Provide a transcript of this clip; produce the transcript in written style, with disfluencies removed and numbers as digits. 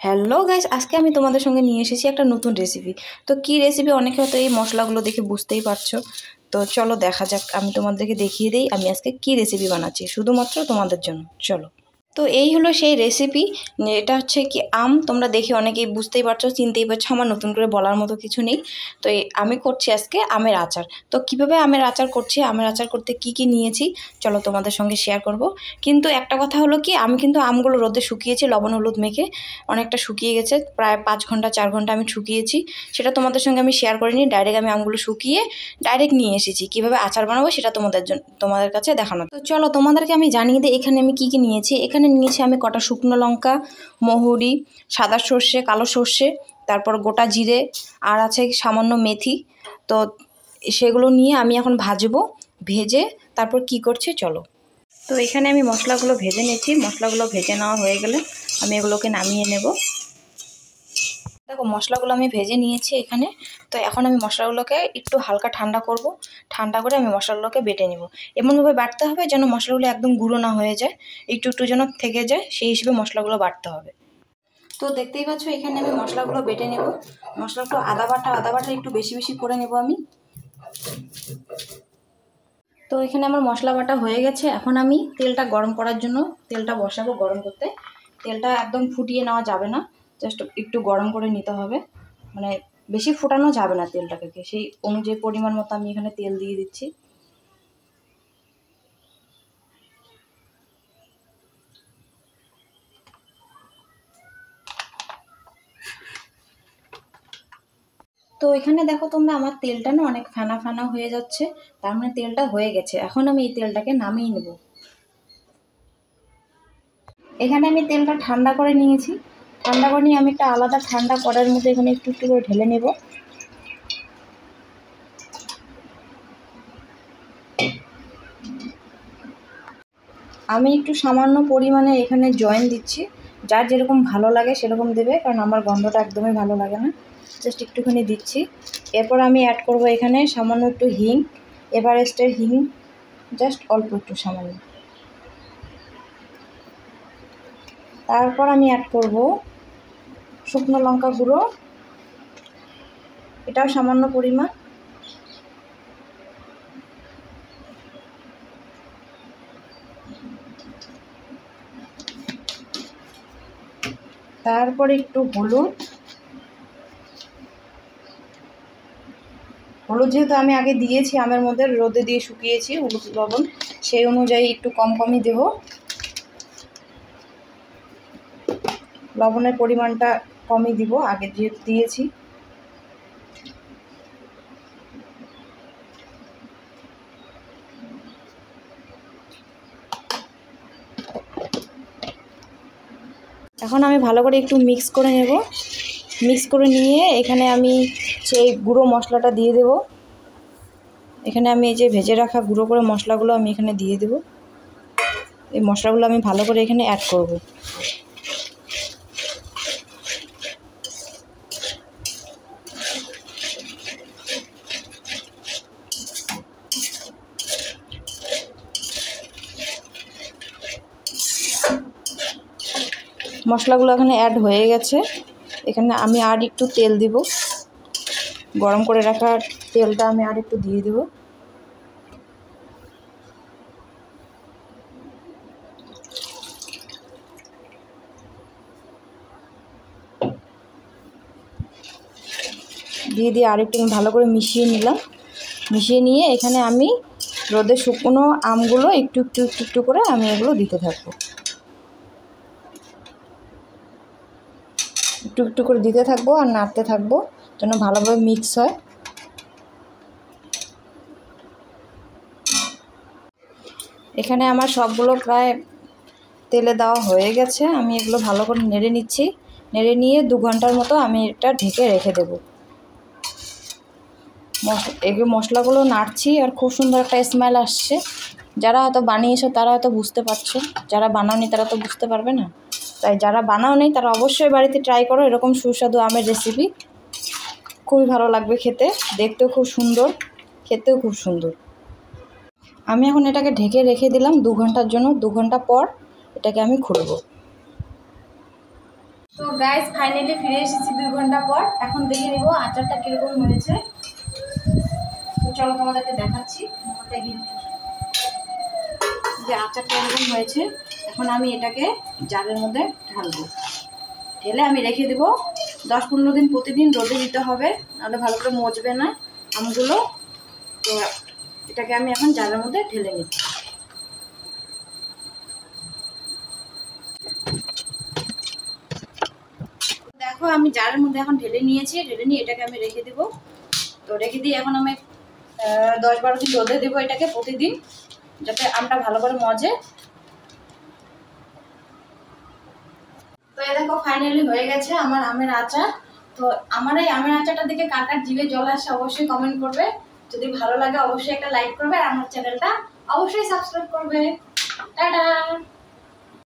Hello guys, আজকে আমি তোমাদের সঙ্গে নিয়ে এসেছি একটা নতুন রেসিপি। তো কি রেসিপি অনেকে হয়তো এই মশলাগুলো দেখে বুঝতেই পারছো। তো চলো দেখা যাক, আমি তোমাদেরকে দেখিয়ে দিই আমি আজকে কি রেসিপি বানাচ্ছি শুধুমাত্র তোমাদের জন্য। চলো, তো এই হলো সেই রেসিপি। এটা হচ্ছে কি আম, তোমরা দেখে অনেকেই বুঝতেই পারছো, চিনতেই পারছো, আমার নতুন করে বলার মতো কিছু নেই। তো আমি করছি আজকে আমের আচার। তো কিভাবে আমের আচার করছি, আমের আচার করতে কি কি নিয়েছি চলো তোমাদের সঙ্গে শেয়ার করব। কিন্তু একটা কথা হলো কি, আমি কিন্তু আমগুলো রোদে শুকিয়েছি লবণ হলুদ মেখে, অনেকটা শুকিয়ে গেছে, প্রায় 5 ঘন্টা 4 ঘন্টা আমি শুকিয়েছি। সেটা তোমাদের সঙ্গে আমি শেয়ার করিনি, ডাইরেক্ট আমি আমগুলো শুকিয়ে ডাইরেক্ট নিয়ে এসেছি। কীভাবে আচার বানাবো সেটা তোমাদের কাছে দেখানো। তো চলো তোমাদেরকে আমি জানিয়ে দিই এখানে আমি কী কী নিয়েছি। এখানে নিয়েছি আমি কটা শুকনো লঙ্কা, মহুরি, সাদা সর্ষে, কালো সর্ষে, তারপর গোটা জিরে, আর আছে সামান্য মেথি। তো সেগুলো নিয়ে আমি এখন ভাজবো, ভেজে তারপর কি করছি চলো। তো এখানে আমি মশলাগুলো ভেজে নিয়েছি, মশলাগুলো ভেজে নেওয়া হয়ে গেলে আমি এগুলোকে নামিয়ে নেব। দেখো মশলাগুলো আমি ভেজে নিয়েছি এখানে। তো এখন আমি মশলাগুলোকে একটু হালকা ঠান্ডা করব, ঠান্ডা করে আমি মশলাগুলোকে বেটে নেব। এমনভাবে বাটতে হবে যেন মশলাগুলো একদম গুঁড়ো না হয়ে যায়, একটু একটু যেন থেকে যায়, সেই হিসেবে মশলাগুলো বাটতে হবে। তো দেখতেই পাচ্ছ এখানে আমি মশলাগুলো বেটে নেব। মশলাটা আদা বাটা একটু বেশি বেশি করে নেব আমি। তো এখানে আমার মশলা বাটা হয়ে গেছে। এখন আমি তেলটা গরম করার জন্য তেলটা বসাবো গরম করতে। তেলটা একদম ফুটিয়ে নেওয়া যাবে না, জাস্ট একটু গরম করে নিতে হবে, মানে বেশি ফুটানো যাবে না তেলটাকে। সেই অনুযায়ী পরিমাণ মতো আমি এখানে তেল দিয়ে দিচ্ছি। তো এখানে দেখো তোমরা, আমার তেলটা না অনেক ফেনা ফেনা হয়ে যাচ্ছে, তার মানে তেলটা হয়ে গেছে। এখন আমি এই তেলটাকে নামিয়ে নেব। এখানে আমি তেলটা ঠান্ডা করে নিয়েছি, ঠান্ডা করে নিয়ে আমি একটা আলাদা ঠান্ডা কড়াইয়ের মধ্যে এখানে একটু একটু করে ঢেলে নেব। আমি একটু সামান্য পরিমাণে এখানে জয়েন দিচ্ছি, যার যেরকম ভালো লাগে সেরকম দেবে, কারণ আমার গন্ধটা একদমই ভালো লাগে না। জাস্ট একটুখানি দিচ্ছি। এরপর আমি অ্যাড করব এখানে সামান্য একটু হিং, এভারেস্টের হিং, জাস্ট অল্প একটু সামান্য। তারপর আমি অ্যাড করব শুকনো লঙ্কা গুঁড়ো, এটাও সামান্য পরিমাণ। তারপর একটু হলুদ, হলুদ যেহেতু আমি আগে দিয়েছি আমের মধ্যে, রোদে দিয়ে শুকিয়েছি হলুদ লবণ, সেই অনুযায়ী একটু কম কমই দেব। লবণের পরিমাণটা কমই দিব, আগে যেহেতু দিয়েছি। এখন আমি ভালো করে একটু মিক্স করে নেব। মিক্স করে নিয়ে এখানে আমি সেই গুঁড়ো মশলাটা দিয়ে দেব। এখানে আমি এই যে ভেজে রাখা গুঁড়ো করে মশলাগুলো আমি এখানে দিয়ে দেব। এই মশলাগুলো আমি ভালো করে এখানে অ্যাড করব। মশলাগুলো এখানে অ্যাড হয়ে গেছে। এখানে আমি আর একটু তেল দিব, গরম করে রাখা তেলটা আমি আর একটু দিয়ে দেব। দিয়ে আর একটু ভালো করে মিশিয়ে নিলাম। মিশিয়ে নিয়ে এখানে আমি রোদে শুকনো আমগুলো একটু একটু একটু একটু করে আমি এগুলো দিতে থাকবো, একটু একটু করে দিতে থাকবো আর নাড়তে থাকবো যেন ভালোভাবে মিক্স হয়। এখানে আমার সবগুলো প্রায় তেলে দেওয়া হয়ে গেছে। আমি এগুলো ভালো করে নেড়ে নিচ্ছি। নেড়ে নিয়ে 2 ঘন্টার মতো আমি এটা ঢেকে রেখে দেব। এগুলো মশলাগুলো নাড়ছি আর খুব সুন্দর একটা স্মেল আসছে। যারা হয়তো বানিয়েছো তারা হয়তো বুঝতে পারছো, যারা বানাওনি তারা তো বুঝতে পারবে না। তাই যারা বানাওনি তারা অবশ্যই বাড়িতে ট্রাই করো এরকম সুস্বাদু আমের রেসিপি। খুবই ভালো লাগবে খেতে, দেখতেও খুব সুন্দর, খেতেও খুব সুন্দর। আমি এখন এটাকে ঢেকে রেখে দিলাম 2 ঘন্টার জন্য। 2 ঘন্টা পর এটাকে আমি খুলব। তো গাইস ফাইনালি ফিরে এসেছি 2 ঘন্টা পর। এখন দেখে নিব আচারটা কিরকম হয়েছে। তো চলো তোমাদেরকে দেখাচ্ছি। যে আচারটা এরকম হয়েছে, এখন আমি এটাকে জারের মধ্যে ঢালবো। ঢেলে আমি রেখে দেবো 10-15 দিন। প্রতিদিন রোদে দিতে হবে, নাহলে ভালো করে মজবে না আমগুলো। তো এটাকে আমি এখন জারের মধ্যে ঢেলে নিচ্ছি। দেখো আমি জারের মধ্যে এখন ঢেলে নিয়েছি। ঢেলে নিয়ে এটাকে আমি রেখে দেবো। তো রেখে দিয়ে এখন আমি 10-12 দিন রোদে দেবো এটাকে প্রতিদিন, যাতে আমটা ভালো করে মজে। তো এই দেখো ফাইনালি হয়ে গেছে আমার আমের আচার। তো আমার এই আমের আচারটা দেখে কার কার জিভে জল আসে অবশ্যই কমেন্ট করবে। যদি ভালো লাগে অবশ্যই একটা লাইক করবে, আর আমার চ্যানেলটা অবশ্যই সাবস্ক্রাইব করবে। টাটা।